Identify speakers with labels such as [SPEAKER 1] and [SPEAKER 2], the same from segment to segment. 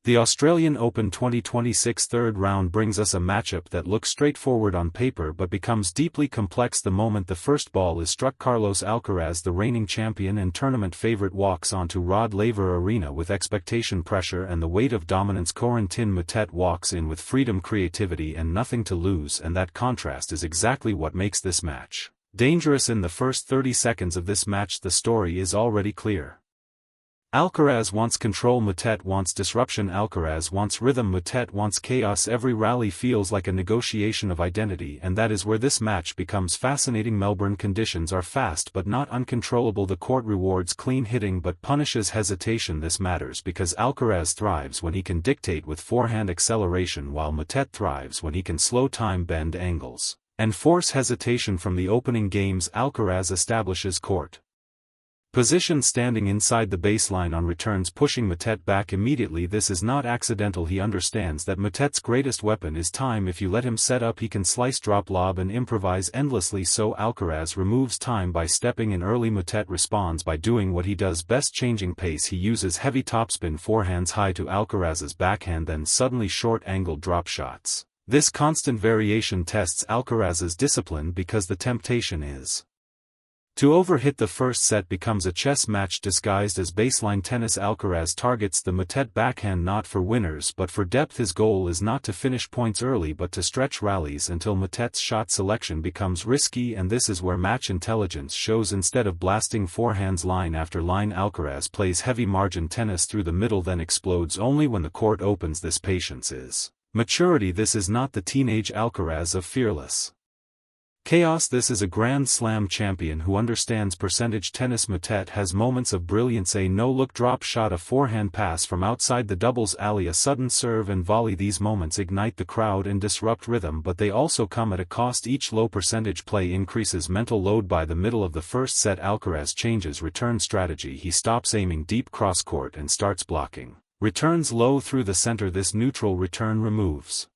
[SPEAKER 1] The Australian Open 2026 third round brings us a matchup that looks straightforward on paper but becomes deeply complex the moment the first ball is struck. Carlos Alcaraz, the reigning champion and tournament favorite, walks onto Rod Laver Arena with expectation, pressure and the weight of dominance. Corentin Moutet walks in with freedom, creativity and nothing to lose, and that contrast is exactly what makes this match dangerous. In the first 30 seconds of this match the story is already clear. Alcaraz wants control, Moutet wants disruption. Alcaraz wants rhythm, Moutet wants chaos. Every rally feels like a negotiation of identity, and that is where this match becomes fascinating. Melbourne conditions are fast but not uncontrollable. The court rewards clean hitting but punishes hesitation. This matters because Alcaraz thrives when he can dictate with forehand acceleration, while Moutet thrives when he can slow time, bend angles, and force hesitation. From the opening games, Alcaraz establishes court position standing inside the baseline on returns, pushing Moutet back immediately. This is not accidental. He understands that Moutet's greatest weapon is time. If you let him set up, he can slice, drop, lob and improvise endlessly. So Alcaraz removes time by stepping in early. Moutet responds by doing what he does best, changing pace. He uses heavy topspin forehands high to Alcaraz's backhand, then suddenly short-angled drop shots. This constant variation tests Alcaraz's discipline because the temptation is to overhit. The first set becomes a chess match disguised as baseline tennis. Alcaraz targets the Moutet backhand not for winners but for depth. His goal is not to finish points early but to stretch rallies until Moutet's shot selection becomes risky, and this is where match intelligence shows. Instead of blasting forehands line after line, Alcaraz plays heavy margin tennis through the middle, then explodes only when the court opens. This patience is maturity. This is not the teenage Alcaraz of fearless chaos. This is a Grand Slam champion who understands percentage tennis. Moutet has moments of brilliance: a no-look drop shot, a forehand pass from outside the doubles alley, a sudden serve and volley. These moments ignite the crowd and disrupt rhythm, but they also come at a cost. Each low percentage play increases mental load. By the middle of the first set, Alcaraz changes return strategy. He stops aiming deep cross-court and starts blocking returns low through the center. This neutral return removes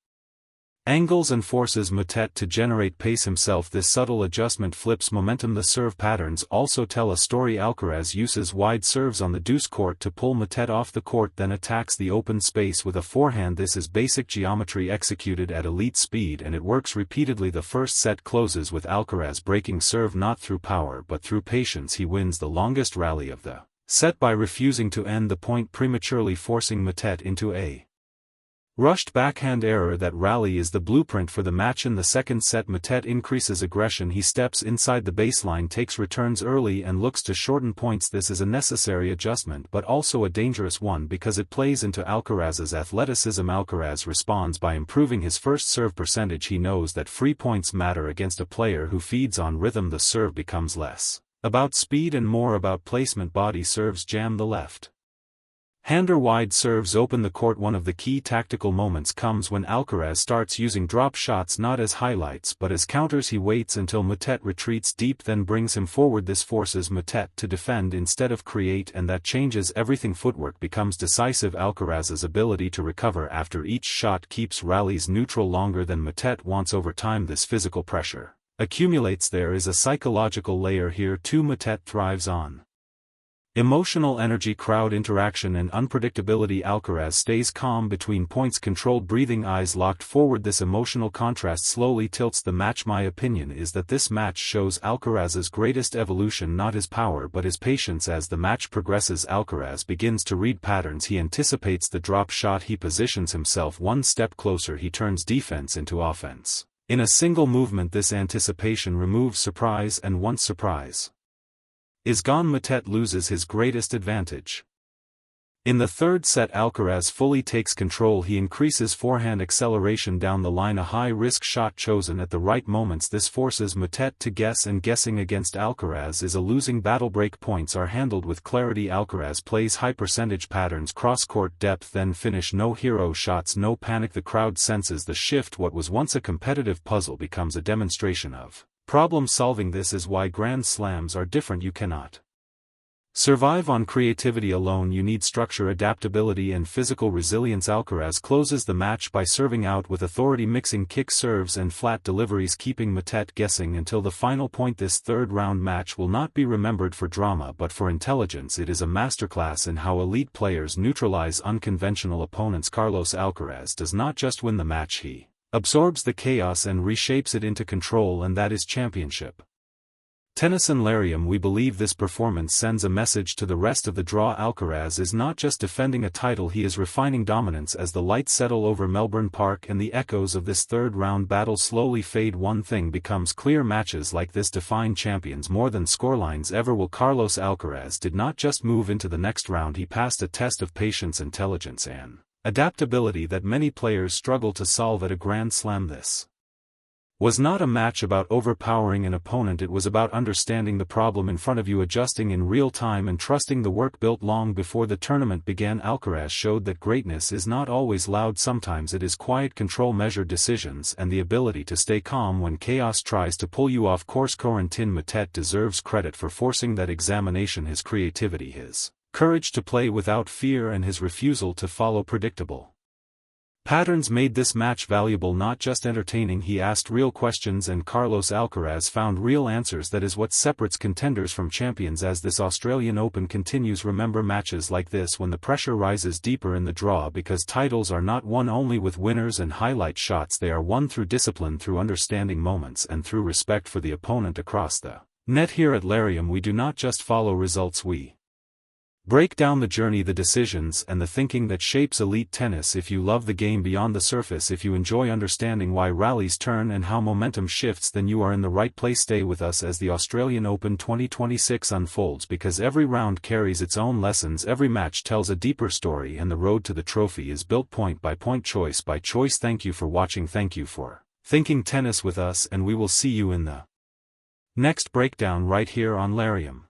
[SPEAKER 1] angles and forces Moutet to generate pace himself. This subtle adjustment flips momentum. The serve patterns also tell a story. Alcaraz uses wide serves on the deuce court to pull Moutet off the court, then attacks the open space with a forehand. This is basic geometry executed at elite speed, and it works repeatedly. The first set closes with Alcaraz breaking serve not through power but through patience. He wins the longest rally of the set by refusing to end the point prematurely, forcing Moutet into a rushed backhand error. That rally is the blueprint for the match. In the second set, Moutet increases aggression. He steps inside the baseline, takes returns early and looks to shorten points. This is a necessary adjustment but also a dangerous one because it plays into Alcaraz's athleticism. Alcaraz responds by improving his first serve percentage. He knows that free points matter against a player who feeds on rhythm. The serve becomes less about speed and more about placement. Body serves jam the left hander, wide serves open the court. One of the key tactical moments comes when Alcaraz starts using drop shots not as highlights but as counters. He waits until Moutet retreats deep, then brings him forward. This forces Moutet to defend instead of create, and that changes everything. Footwork becomes decisive. Alcaraz's ability to recover after each shot keeps rallies neutral longer than Moutet wants. Over time, this physical pressure accumulates. There is a psychological layer here too. Moutet thrives on emotional energy, crowd interaction and unpredictability. Alcaraz stays calm between points, controlled breathing, eyes locked forward. This emotional contrast slowly tilts the match. My opinion is that this match shows Alcaraz's greatest evolution, not his power but his patience. As the match progresses, Alcaraz begins to read patterns. He anticipates the drop shot. He positions himself one step closer. He turns defense into offense in a single movement. This anticipation removes surprise, and once surprise is gone, Moutet loses his greatest advantage. In the third set, Alcaraz fully takes control. He increases forehand acceleration down the line, a high-risk shot chosen at the right moments. This forces Moutet to guess, and guessing against Alcaraz is a losing battle. Break points are handled with clarity. Alcaraz plays high-percentage patterns, cross-court depth, then finish. No hero shots, no panic. The crowd senses the shift. What was once a competitive puzzle becomes a demonstration of problem solving. This is why Grand Slams are different. You cannot Survive on creativity alone. You need structure, adaptability and physical resilience. Alcaraz closes the match by serving out with authority, mixing kick serves and flat deliveries, keeping Moutet guessing until the final point. This third-round match will not be remembered for drama but for intelligence. It is a masterclass in how elite players neutralize unconventional opponents. Carlos Alcaraz does not just win the match, he absorbs the chaos and reshapes it into control, and that is championship tennis. And Lareum, we believe this performance sends a message to the rest of the draw. Alcaraz is not just defending a title, he is refining dominance. As the lights settle over Melbourne Park and the echoes of this third-round battle slowly fade, one thing becomes clear: matches like this define champions more than scorelines ever will. Carlos Alcaraz did not just move into the next round, he passed a test of patience, intelligence and adaptability that many players struggle to solve at a Grand Slam. This was not a match about overpowering an opponent, it was about understanding the problem in front of you, adjusting in real time and trusting the work built long before the tournament began. Alcaraz showed that greatness is not always loud, sometimes it is quiet control, measured decisions and the ability to stay calm when chaos tries to pull you off course. Corentin Moutet deserves credit for forcing that examination. His creativity, his courage to play without fear and his refusal to follow predictable patterns made this match valuable, not just entertaining. He asked real questions and Carlos Alcaraz found real answers. That is what separates contenders from champions. As this Australian Open continues, remember matches like this when the pressure rises deeper in the draw, because titles are not won only with winners and highlight shots, they are won through discipline, through understanding moments and through respect for the opponent across the net. Here at Lareum we do not just follow results, we break down the journey, the decisions and the thinking that shapes elite tennis. If you love the game beyond the surface, if you enjoy understanding why rallies turn and how momentum shifts, then you are in the right place. Stay with us as the Australian Open 2026 unfolds, because every round carries its own lessons, every match tells a deeper story, and the road to the trophy is built point by point, choice by choice. Thank you for watching, thank you for thinking tennis with us, and we will see you in the next breakdown right here on Lareum.